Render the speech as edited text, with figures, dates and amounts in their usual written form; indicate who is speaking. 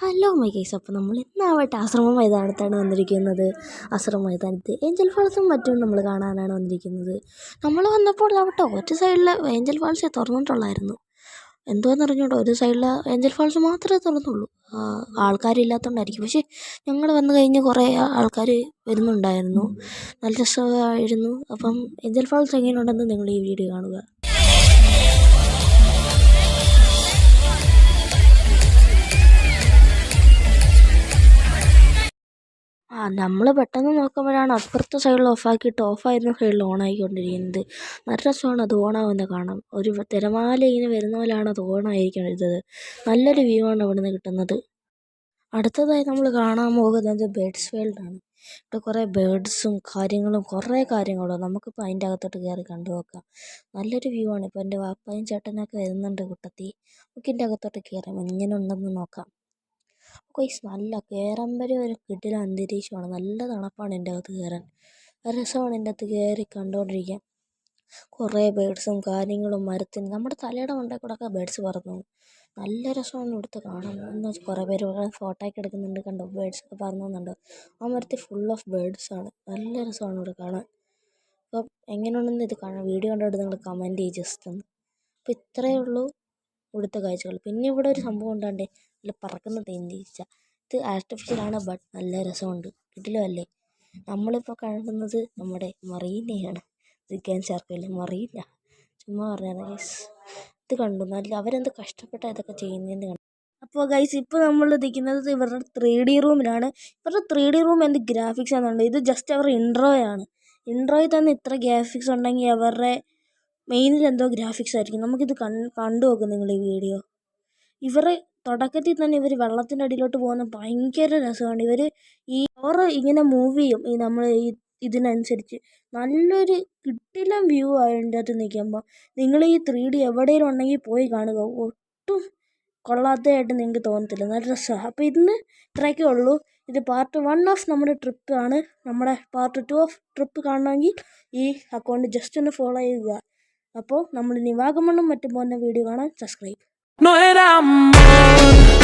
Speaker 1: Hello my guys, അപ്പോൾ നമ്മൾ ഇന്നാവട്ടെ ആശ്രമം മൈതാനത്താണ് വന്നിരിക്കുന്നത്. ആശ്രമം മൈതാനത്ത് ഏഞ്ചൽ ഫാൾസും മറ്റും നമ്മൾ കാണാനാണ് വന്നിരിക്കുന്നത്. നമ്മൾ വന്നപ്പോൾ ആവട്ടെ ഒരു സൈഡിൽ ഏഞ്ചൽ ഫാൾസേ തുറന്നിട്ടുള്ളായിരുന്നു. എന്തോന്ന് അറിഞ്ഞൂടോ, ഒരു സൈഡിൽ ഏഞ്ചൽ ഫാൾസ് മാത്രമേ തുറന്നുള്ളൂ. ആൾക്കാരില്ലാത്തതുകൊണ്ടായിരിക്കും. പക്ഷേ ഞങ്ങൾ വന്നു കഴിഞ്ഞ് കുറേ ആൾക്കാർ വരുന്നുണ്ടായിരുന്നു. നല്ല രസമായിരുന്നു. അപ്പം ഏഞ്ചൽ ഫാൾസ് എങ്ങനെയുണ്ടെന്ന് നിങ്ങൾ ഈ വീഡിയോ കാണുക. നമ്മൾ പെട്ടെന്ന് നോക്കുമ്പോഴാണ് അപ്പുറത്തെ സൈഡിൽ ഓഫാക്കിയിട്ട് ഓഫായിരുന്ന സൈഡിൽ ഓണായിക്കൊണ്ടിരിക്കുന്നത്. നല്ല രസമാണ് അത് ഓണാവുന്നത് കാണാൻ. ഒരു തിരമാല ഇങ്ങനെ വരുന്ന പോലെയാണ് അത് ഓണായിരിക്കുന്നത്. നല്ലൊരു വ്യൂ ആണ് ഇവിടെ നിന്ന് കിട്ടുന്നത്. അടുത്തതായി നമ്മൾ കാണാൻ പോകുന്നത് ബേഡ്സ് വേൾഡാണ്. ഇവിടെ കുറേ ബേഡ്സും കുറേ കാര്യങ്ങളും നമുക്കിപ്പോൾ അതിൻ്റെ അകത്തോട്ട് കയറി കണ്ടു നോക്കാം. നല്ലൊരു വ്യൂ ആണ്. ഇപ്പോൾ എൻ്റെ വാപ്പായും ചേട്ടനൊക്കെ വരുന്നുണ്ട് കൂട്ടത്തിൽ. നമുക്കിൻ്റെ അകത്തോട്ട് കയറാം, എങ്ങനെ ഉണ്ടെന്ന് നോക്കാം. ഗയ്സ്, നല്ല കയറുമ്പോൾ ഒരു കിടിലൻ അന്തരീക്ഷമാണ്. നല്ല തണുപ്പാണ് എൻ്റെ അകത്ത് കയറാൻ. രസമാണ് എൻ്റെ അകത്ത് കയറി കണ്ടുകൊണ്ടിരിക്കാൻ. കുറേ ബേഡ്സും കാര്യങ്ങളും മരത്തിന് നമ്മുടെ തലയുടെ മണ്ടയിൽ കൂടെ ഒക്കെ ബേഡ്സ് പറന്നു. നല്ല രസമാണ് ഇവിടുത്തെ കാണാൻ. എന്ന് വെച്ചാൽ കുറേ പേര് ഫോട്ടോ ഒക്കെ എടുക്കുന്നുണ്ട്. കണ്ടോ, ബേഡ്സൊക്കെ പറന്നുന്നുണ്ടോ? ആ മരത്തിൽ ഫുൾ ഓഫ് ബേഡ്സാണ്. നല്ല രസമാണ് ഇവിടെ കാണാൻ. അപ്പം എങ്ങനെയുണ്ടെന്ന് ഇത് കാണാൻ വീഡിയോ കണ്ടിട്ട് നിങ്ങൾ കമൻറ്റ് ചെയ്യും ജസ്റ്റ് ഒന്ന്. അപ്പോൾ ഇത്രയേ ഉള്ളൂ ഇവിടുത്തെ കാഴ്ചകൾ. പിന്നെ ഇവിടെ ഒരു സംഭവം ഉണ്ടാണ്ടേ, നല്ല പറക്കുന്ന തേനീച്ച. ഇത് ആർട്ടിഫിഷ്യലാണ്, ബട്ട് നല്ല രസമുണ്ട്. കിടിലമല്ലേ? നമ്മളിപ്പോൾ കാണുന്നത് നമ്മുടെ മറീനയാണ്. ചിക്കൻ ഷാർക്കല്ലേ, മറീന. ചുമ്മാ പറഞ്ഞതാണ് ഗൈസ്. ഇത് കണ്ടു, നല്ല അവരെന്ത് കഷ്ടപ്പെട്ടാണ് ഇതൊക്കെ ചെയ്യുന്നതെന്ന് കണ്ടു. അപ്പോൾ ഗൈസ്, ഇപ്പോൾ നമ്മൾ നിൽക്കുന്നത് ഇവരുടെ 3D റൂമിലാണ്. ഇവരുടെ 3D റൂം എന്ത് ഗ്രാഫിക്സ് ആണെന്നുണ്ട്. ഇത് ജസ്റ്റ് അവരുടെ ഇൻട്രോയാണ്. ഇൻട്രോയിൽ തന്നെ ഇത്ര ഗ്രാഫിക്സ് ഉണ്ടെങ്കിൽ അവരുടെ മെയിനിൽ എന്തോ ഗ്രാഫിക്സ് ആയിരിക്കും. നമുക്കിത് കണ്ടു നോക്കും നിങ്ങൾ ഈ വീഡിയോ. ഇവരെ തുടക്കത്തിൽ തന്നെ ഇവർ വെള്ളത്തിൻ്റെ അടിയിലോട്ട് പോകുന്ന ഭയങ്കര രസമാണ്. ഇവർ ഇങ്ങനെ മൂവ് ചെയ്യും നമ്മൾ ഇതിനനുസരിച്ച്. നല്ലൊരു കിടിലൻ വ്യൂ ആണ് അതിൻ്റെ അകത്ത് നിൽക്കുമ്പോൾ. നിങ്ങൾ ഈ 3D എവിടെയെങ്കിലും ഉണ്ടെങ്കിൽ പോയി കാണുക. ഒട്ടും കൊള്ളാത്തതായിട്ട് നിങ്ങൾക്ക് തോന്നത്തില്ല. നല്ല രസമാണ്. അപ്പോൾ ഇന്ന് ഇത്രയൊക്കെ ഉള്ളൂ. ഇത് പാർട്ട് 1 ഓഫ് നമ്മുടെ ട്രിപ്പാണ്. നമ്മുടെ പാർട്ട് 2 ഓഫ് ട്രിപ്പ് കാണണമെങ്കിൽ ഈ അക്കൗണ്ട് ജസ്റ്റ് ഒന്ന് ഫോളോ ചെയ്യുക. അപ്പോൾ നമ്മൾ ഇനി വാഗമണ്ണും മറ്റും പോകുന്ന വീഡിയോ കാണാൻ സബ്സ്ക്രൈബ്. No era amor.